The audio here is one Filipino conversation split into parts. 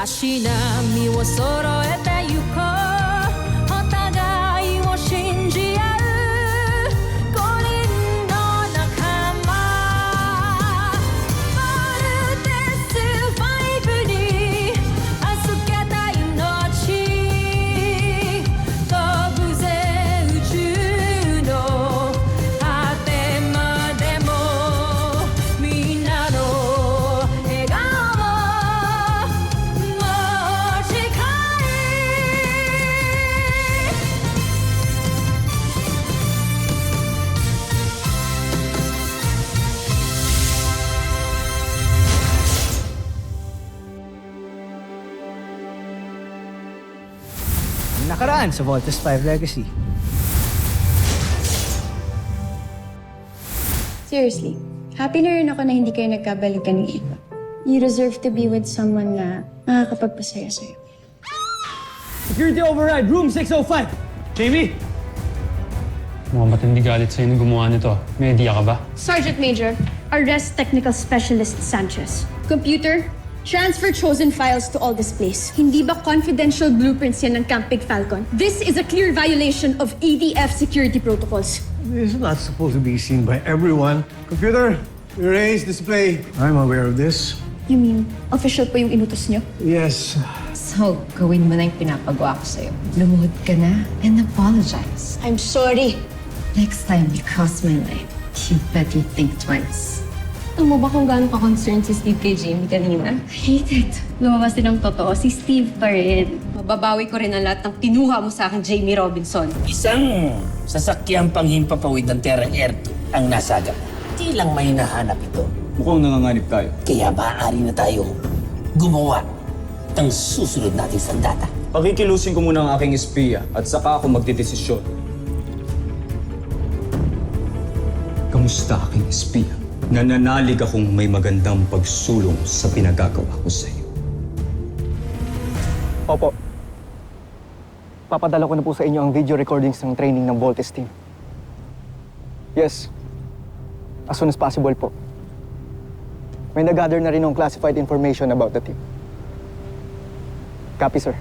足並みを揃えてゆこうお互いを信じ合う五人の仲間まるでスバイブに預けた命飛ぶぜ宇宙の果てまでもみんなの笑顔持ち帰Nakaraan sa Voltes 5 Legacy. Seriously, happy na rin ako na hindi kayo nagkabalikan ng iba. You deserve to be with someone na makakapagpasaya sa'yo. Security override, room 605. Jamie? Mukhang matindi galit sa'yo nung gumawa nito. May idea ka ba? Sergeant Major, arrest Technical Specialist Sanchez. Computer, transfer chosen files to all displays. Hindi ba confidential blueprints yan ng Camp Big Falcon? This is a clear violation of ADF security protocols. This is not supposed to be seen by everyone. Computer, erase display. I'm aware of this. You mean, official po yung inutos nyo? Yes. So, gawin mo na yung pinapagawa ko sa'yo. Lumuhod ka na and apologize. I'm sorry. Next time you cross my line, you better think twice. Alam mo ba kung gaano ka-concerned si Steve kay Jamie kanina? I hate it. Lumabas din ang totoo, si Steve pa rin. Mababawi ko rin ang lahat ng kinuha mo sa akin, Jamie Robinson. Isang sasakyang panghimpapawid ng Terra Air 2 ang nasaga. Di lang may nahanap ito. Mukhang nanganganib tayo. Kaya maaari na tayo gumawa ng susunod nating sandata. Pakikilusin ko muna ang aking espiya at saka ako magdidesisyon. Kamusta aking espiya? Nananalig akong may magandang pagsulong sa pinagagawa ko sa iyo. Opo. Papadala ko na po sa inyo ang video recordings ng training ng Voltes team. Yes. As soon as possible po. May nag-gather na rin ng classified information about the team. Copy, sir.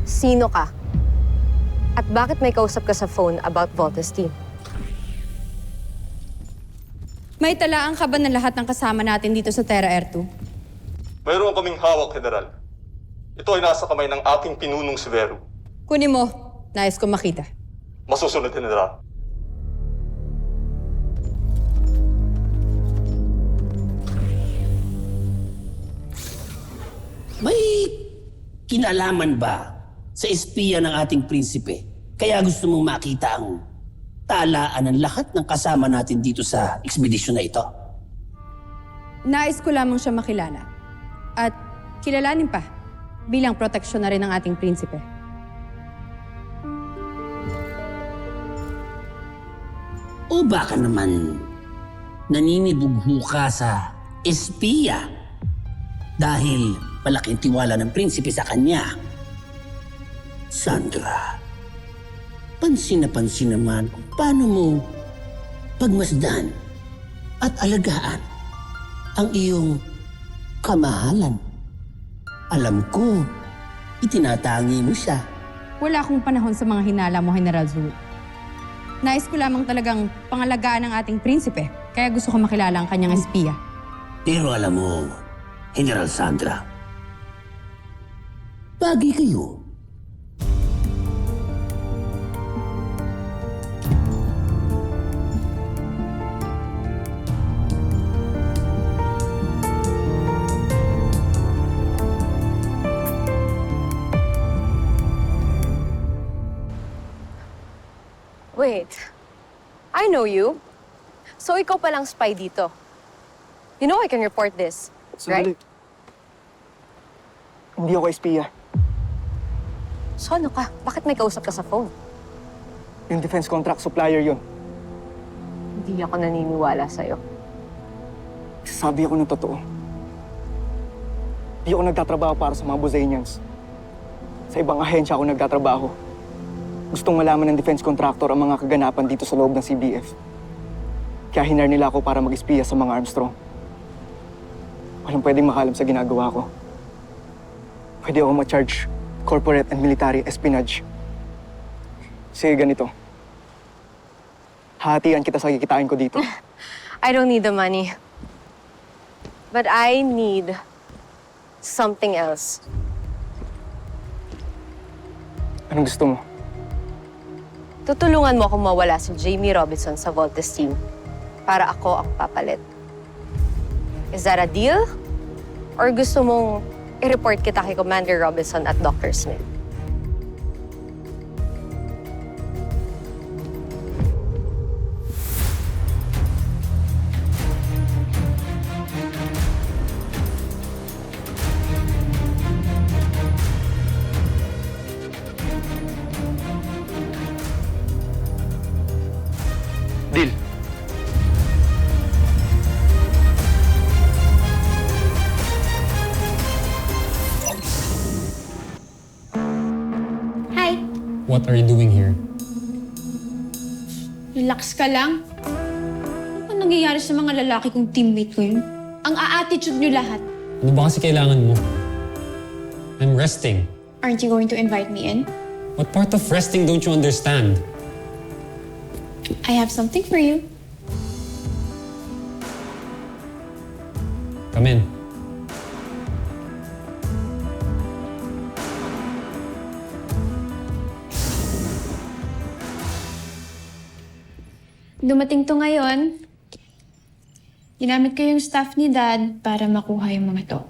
Sino ka? At bakit may kausap ka sa phone about Voltes team? May talaan ka ba ng lahat ng kasama natin dito sa Terra Air 2? Mayroon kaming hawak, General. Ito ay nasa kamay ng aking pinunong si Vero. Kunin mo. Nais ko makita. Masusunod, General. May kinalaman ba sa espiya ng ating prinsipe? Kaya gusto mong makita ang talaan ng lahat ng kasama natin dito sa ekspedisyon na ito? Nais ko lamang siya makilala. At kilalanin pa bilang proteksyon na rin ng ating prinsipe. O baka naman naninibugho ka sa espiya dahil malaking tiwala ng prinsipe sa kanya? Sandra, pansin naman kung paano mo pagmasdan at alagaan ang iyong kamahalan. Alam ko, itinatangi mo siya. Wala akong panahon sa mga hinala mo, General Zul. Nais ko lamang talagang pangalagaan ng ating prinsipe, kaya gusto ko makilala ang kanyang espiya. Pero alam mo, General Sandra, bagay kayo. Wait, I know you. So ikaw palang spy dito. You know I can report this, right? Hindi ako espiya. So ano ka? Bakit may kausap ka sa phone? Yung defense contract supplier yun. Hindi ako naniniwala sa'yo. Sabi ako ng totoo. Hindi ako nagtatrabaho para sa mga Buzanians. Sa ibang ahensya ako nagtatrabaho. Gustong malaman ng defense contractor ang mga kaganapan dito sa loob ng CBF. Kaya hinar nila ako para mag-espiya sa mga Armstrong. Walang pwedeng makalam sa ginagawa ko. Pwede ako ma-charge corporate and military espionage. Sige, ganito. Hatian kita sa kikitain ko dito. I don't need the money. But I need something else. Anong gusto mo? Tutulungan mo akong mawala si Jamie Robinson sa Voltes team para ako ang papalit. Is that a deal? Or gusto mong i-report kita kay Commander Robinson at Dr. Smith? Deal. Hi! What are you doing here? Relax ka lang. Ano nangyayari sa mga lalaki kong teammate ko yun? Ang a-attitude nyo lahat. Ano ba kasi kailangan mo? I'm resting. Aren't you going to invite me in? What part of resting don't you understand? I have something for you. Come in. Dumating to ngayon. Ginamit ko yung staff ni Dad para makuha yung mga to.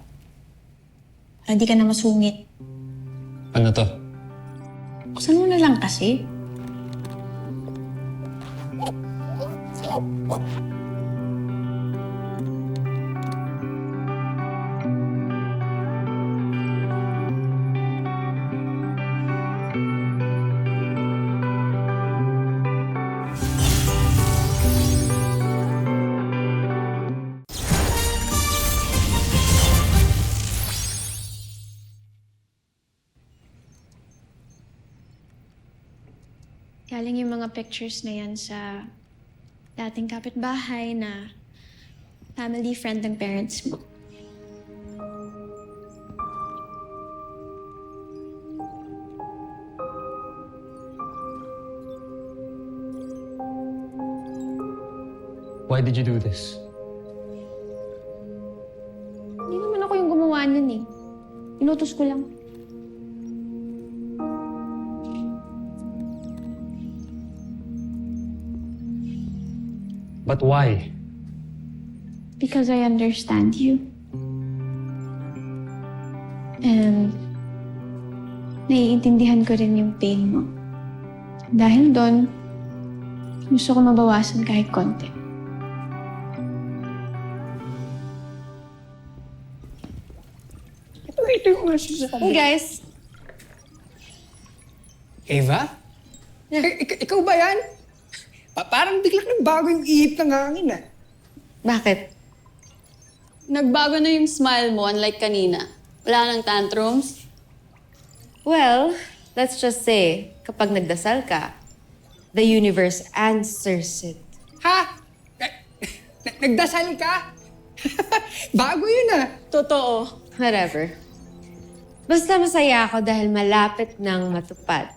Para di ka na masungit. Ano to? Buksan mo na lang kasi. Galing yung mga pictures na yan sa dating kapitbahay na family friend ng parents mo. Why did you do this? Hindi naman ako yung gumawa nun eh. Inutos ko lang. But why? Because I understand you. And naiintindihan ko rin yung pain mo. Dahil doon, gusto ko mabawasan kahit konti. Hey guys! Eva? Ikaw ba yan? Parang biglang nagbago yung ihip ng hangin ah. Bakit? Nagbago na yung smile mo, unlike kanina. Wala nang tantrums. Well, let's just say, kapag nagdasal ka, the universe answers it. Ha? Nagdasal ka? Bago yun ah. Totoo. Whatever. Basta masaya ako dahil malapit nang matupad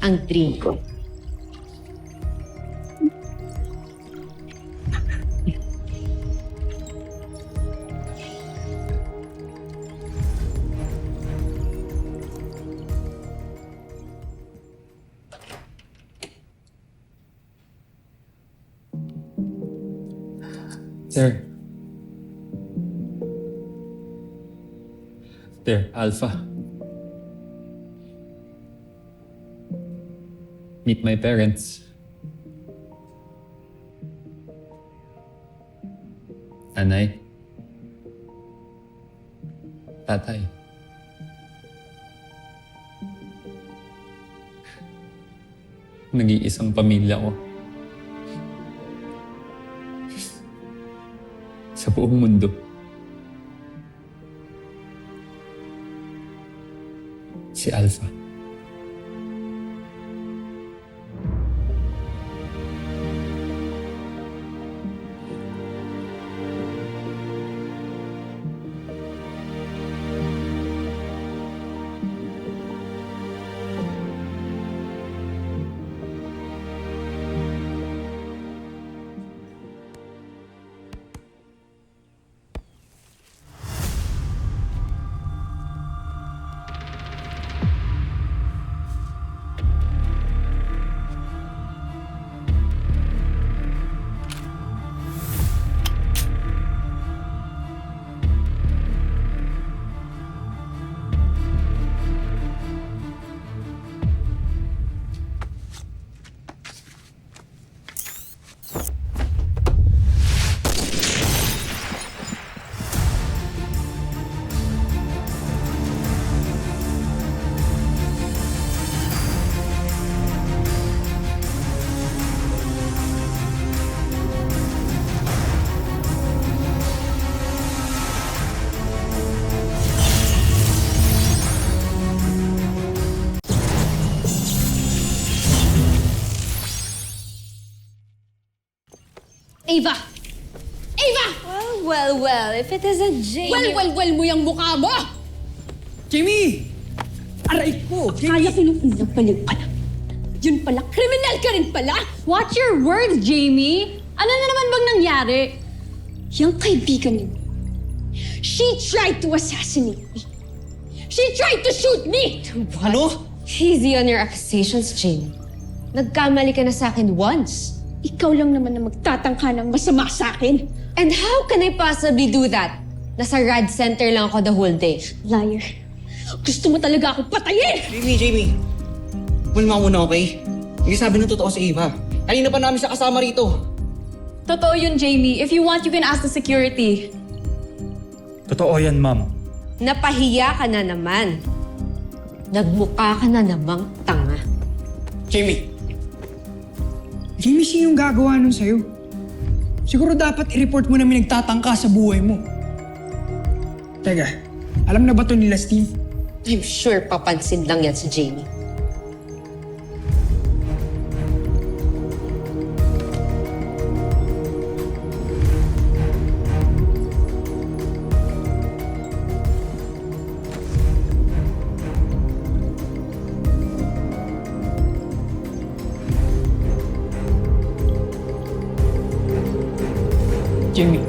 ang dream ko. Sir. There, Alpha. Meet my parents. Nanay. Tatay. Nag-iisang pamilya ko. Sa buong mundo. Si Alpha. Ava! Ava! Well, if it isn't Jamie... Well mo yung mukha mo! Jamie! Aray ko! Kaya kinukulang pala pala. Yun pala, kriminal ka rin pala! Watch your words, Jamie! Ano na naman bang nangyari? Yung kaibigan niyo, she tried to assassinate me. She tried to shoot me! Ano? Easy on your accusations, Jamie. Nagkamali ka na sa akin once. Ikaw lang naman na magtatangka ng masama sa akin. And how can I possibly do that? Nasa rad center lang ako the whole day. Liar. Gusto mo talaga akong patayin! Jamie. Malma muna, okay? Hindi sabi ng totoo si Ava. Kanina pa namin siya kasama rito. Totoo yun, Jamie. If you want, you can ask the security. Totoo yan, ma'am. Napahiya ka na naman. Nagmukha ka na namang tanga. Jamie, sino yung gagawa nun sa'yo? Siguro dapat i-report mo na may nagtatangka sa buhay mo. Teka, alam na ba to nila Steve? I'm sure papansin lang yan si Jamie. Jamie.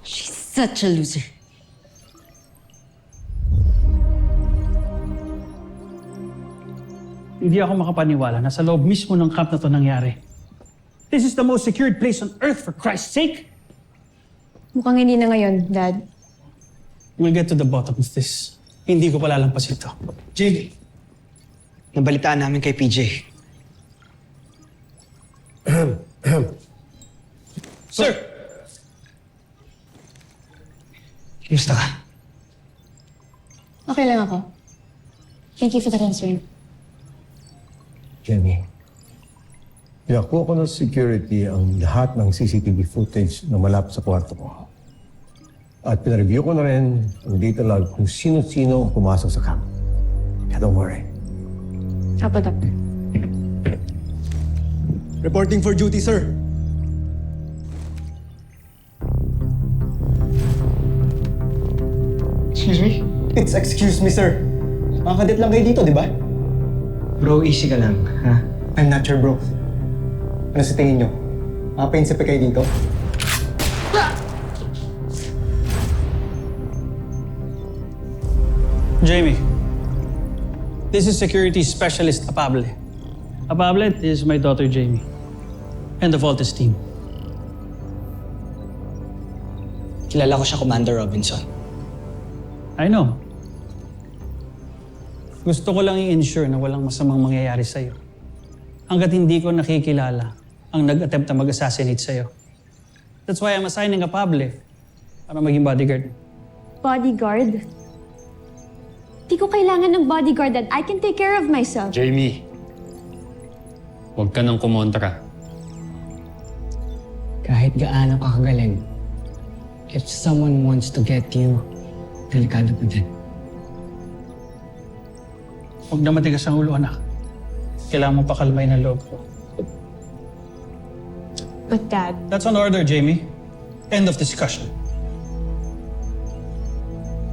She's such a loser. Hindi ako makapaniwala na sa loob mismo ng camp na to nangyari. This is the most secured place on earth, for Christ's sake! Mukhang hindi na ngayon, Dad. We'll get to the bottom of this. Hindi ko palalampasin to. Jamie, nabalitaan namin kay PJ. Sir! Kumusta ka? Okay lang ako. Thank you for the concern. Jenny, pinakuha ko ng security ang lahat ng CCTV footage na malapit sa kwarto ko. At pinareview ko na rin ang data log kung sino-sino ang pumasok sa camp. Kaya don't worry. Apo, Doctor. Reporting for duty, sir. Excuse me? It's excuse me, sir. Mga kadet lang kayo dito, di ba? Bro, easy ka lang, ha? I'm not sure, bro. Ano sa tingin nyo? Mga prinsipe kayo dito? Jamie, this is Security Specialist Apable. Apable is my daughter, Jamie. And the Voltes team. Kilala ko siya, Commander Robinson. I know. Gusto ko lang i-ensure na walang masamang mangyayari sa'yo. Hanggat hindi ko nakikilala ang nag-attempt na mag-assassinate sa'yo. That's why I'm assigning a Pable para maging bodyguard. Bodyguard? Di ko kailangan ng bodyguard, Dad. I can take care of myself. Jamie, huwag ka nang kumontra. Kahit gaano ka kagaling, if someone wants to get you, delikado pa din. Huwag na matigas ang ulo, anak. Kailangan mo pakalmay ng loob ko. But Dad... That's an order, Jamie. End of discussion.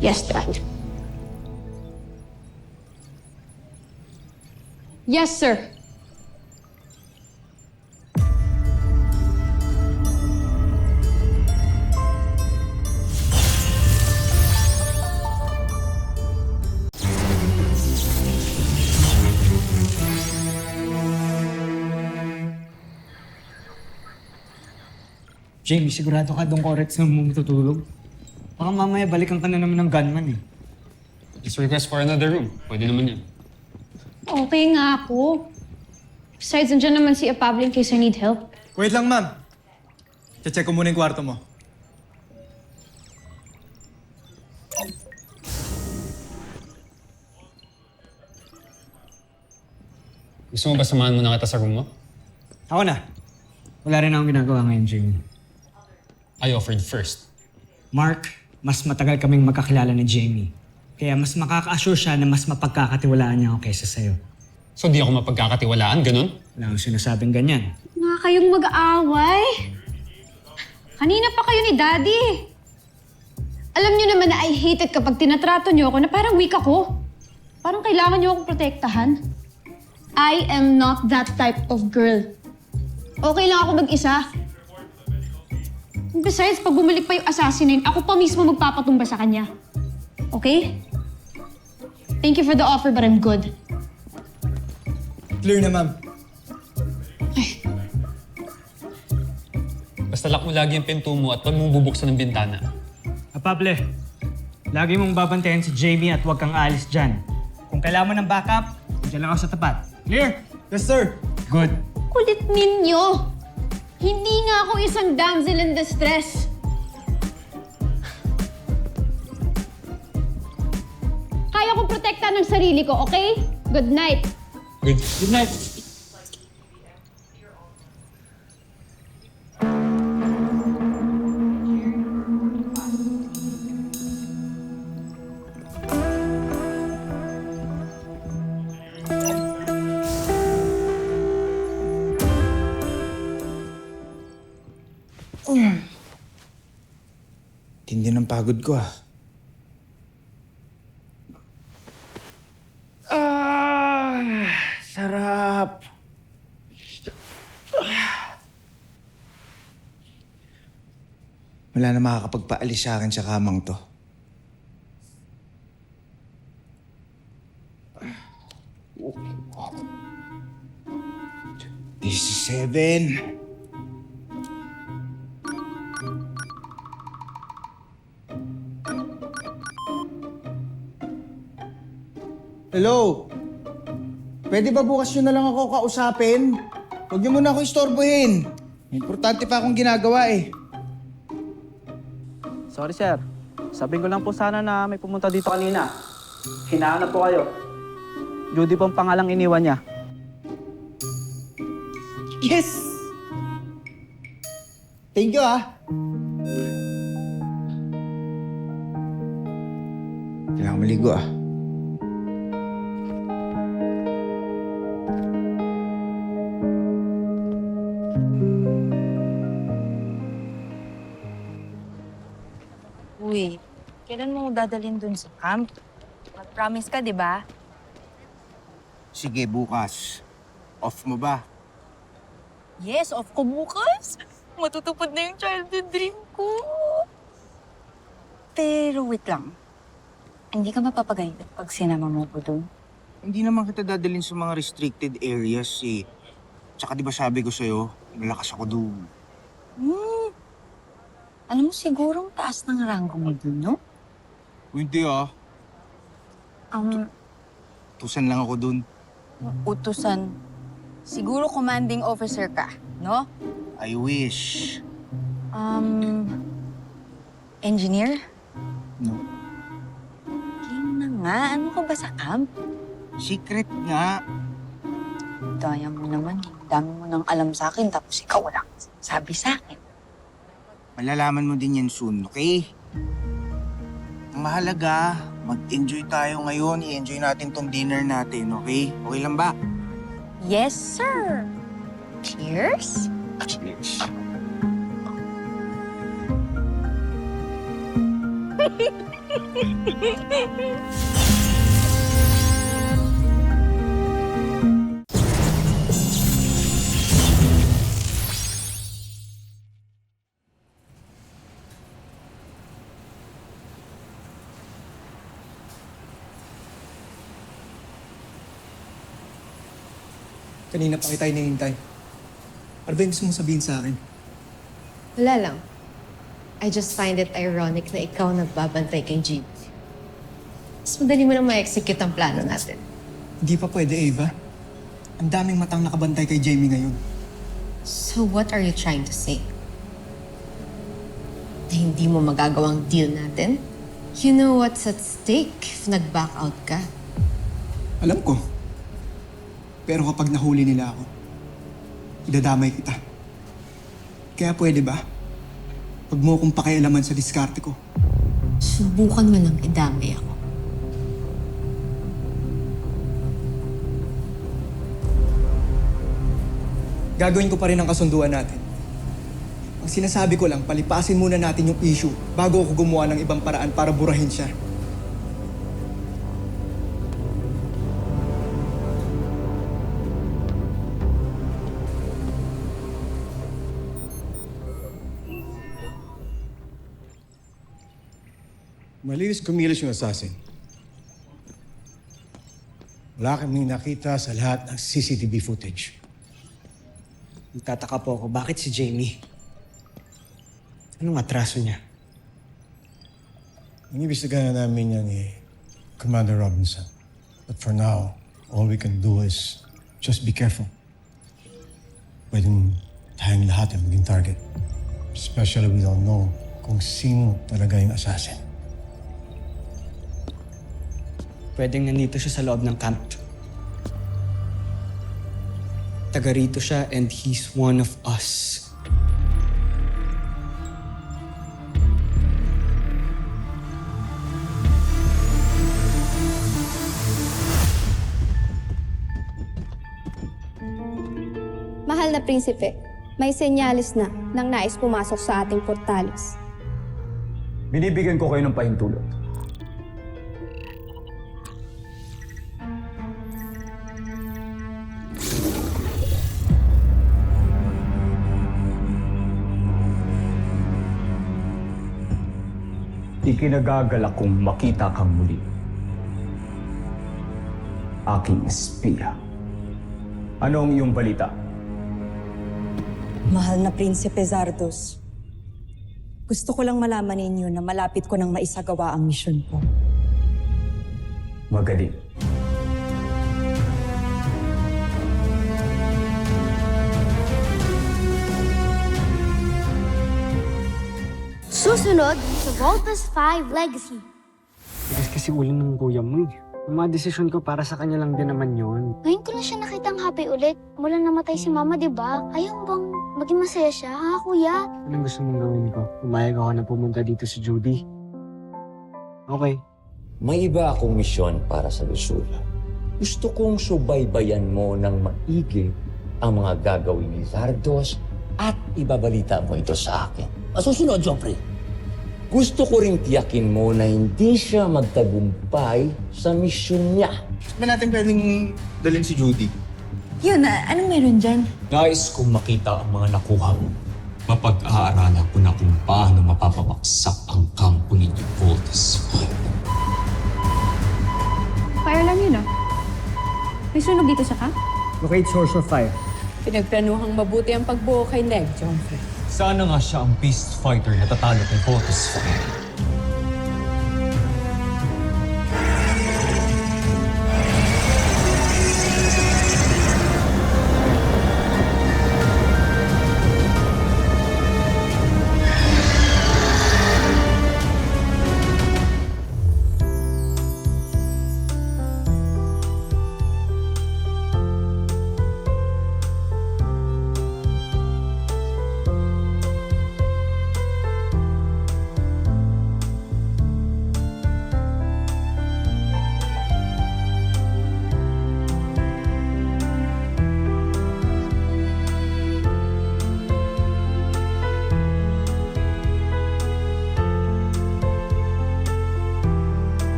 Yes, Dad. Yes, sir. Jamie, sigurado ka doon correct sa mo matutulog? Baka mamaya balikan ka na naman ng gunman eh. Just request for another room. Pwede naman yan. Okay nga ako. Besides, nandiyan naman si Apable in case I need help. Wait lang, ma'am. Check ko muna yung kwarto mo. Gusto mo ba samahan mo na kita sa room mo? Ako na. Wala rin akong ginagawa ngayon, Jamie. I offered first. Mark, mas matagal kaming magkakilala ni Jamie. Kaya mas makaka-assure siya na mas mapagkakatiwalaan niya ako kaysa sa'yo. So di ako mapagkakatiwalaan, ganun? Wala akong sinasabing ganyan. Nga kayong mag-aaway. Kanina pa kayo ni Daddy. Alam niyo naman na I hate it kapag tinatrato niyo ako na parang weak ako. Parang kailangan niyo akong protektahan. I am not that type of girl. Okay lang ako mag-isa. Besides, pag bumalik pa yung assassinate, ako pa mismo magpapatumba sa kanya. Okay? Thank you for the offer, but I'm good. Clear na, ma'am. Basta lock mo lagi yung pinto mo at huwag mong bubuksan ng bintana. Pable, lagi mong babantayan si Jamie at huwag kang alis dyan. Kung kailangan mo ng backup, dyan lang ako sa tapat. Clear? Yes, sir. Good. Kulit ninyo! Hindi nga ako isang damsel in distress. Kaya kong protektahan ng sarili ko, okay? Good night. Good night. Tindi ng pagod ko, ah. Sarap. Wala na makakapagpaalis sa akin sa kamang to. This is 7. Hello? Pwede ba bukas nyo na lang ako kausapin? Huwag niyo muna ako istorbohin. May importante pa akong ginagawa eh. Sorry, sir. Sabihin ko lang po sana na may pumunta dito kanina. Hinahanap po kayo. Judy pong pangalang iniwan niya. Yes! Thank you, ah. Kailangan maligo, ah. Uy, kailan mo dadalhin dun sa camp? Mag-promise ka, di ba? Sige, bukas. Off mo ba? Yes, off ko bukas. Matutupad na yung childhood dream ko. Pero wait lang. Hindi ka mapapagayad pag sinama mo ko dun? Hindi naman kita dadalhin sa mga restricted areas eh. Tsaka di ba sabi ko sa'yo, malakas ako doon. Alam mo, sigurong taas ng ranggo mo dun, no? Hindi ah. Tusan lang ako doon. Utusan. Siguro commanding officer ka, no? I wish. Engineer? No. Game na nga. Ano ka ba sa camp? Secret nga. Daya mo naman. Dami mo nang alam sa akin, tapos ikaw walang sabi sa akin. Malalaman mo din yan soon, okay? Ang mahalaga, mag-enjoy tayo ngayon. I-enjoy natin tong dinner natin, okay? Okay lang ba? Yes, sir. Cheers? Cheers. Kanina pa kita hinihintay. Ano ba yung gusto mong sabihin sa akin? Wala lang. I just find it ironic na ikaw nagbabantay kay Jeep. Mas madali mo lang ma-execute ang plano natin. Hindi pa pwede, Ava. Ang daming matang nakabantay kay Jamie ngayon. So what are you trying to say? Na hindi mo magagawang deal natin? You know what's at stake if nag-back out ka? Alam ko. Pero kapag nahuli nila ako, idadamay kita. Kaya pwede ba? Huwag mo akong pakialaman sa diskarte ko. Subukan mo lang idamay ako. Gagawin ko pa rin ang kasunduan natin. Ang sinasabi ko lang, palipasin muna natin yung issue bago ako gumawa ng ibang paraan para burahin siya. Malinis kumilos yung assassin. Wala kaming nakita sa lahat ng CCTV footage. Nagtataka po ako, bakit si Jamie? Anong atraso niya? Inibestigahan namin yan ni Commander Robinson. But for now, all we can do is just be careful. Pwedeng tayong lahat ang maging target. Especially we don't know kung sino talaga yung assassin. Pwedeng nandito siya sa loob ng camp. Taga rito siya and he's one of us. Mahal na prinsipe, may senyalis na nang nais pumasok sa ating portales. Binibigyan ko kayo ng pahintulot. Ikinagagalak kong makita kang muli. Aking espiya. Ano ang iyong balita? Mahal na Prinsipe Zardos, gusto ko lang malaman ninyo na malapit ko nang maisagawa ang misyon ko. Magaling. Susunod sa Voltes 5 Legacy. Bigas kasi ulo ng kuya mo eh. Ang mga desisyon ko para sa kanya lang din naman yun. Ngayon ko lang siya nakitang happy ulit. Mula namatay si Mama, di ba? Ayaw bang maging masaya siya, ha, Kuya? Anong gusto mong gawin ko? Pumayag ako na pumunta dito si Judy. Okay. May iba akong misyon para sa Lusula. Gusto kong subaybayan mo ng maigi ang mga gagawin ni Zardos at ibabalita mo ito sa akin. Masusunod, Joffrey. Gusto ko ring tiyakin mo na hindi siya magtagumpay sa misyon niya. Ba natin pwedeng dalhin si Judy? Yun, anong meron dyan? Nais kong makita ang mga nakuha mo. Mapag-aaralan ko na kung paano mapapabaksak ang kampo ninyo, Voltes 5. Fire lang yun, ah. May sunog dito sa camp? Locate source of fire. Pinagplanuhang mabuti ang pagbuo kay Neg, Joffrey. Sana nga siya ang beast fighter na tatalo kay Voltes 5.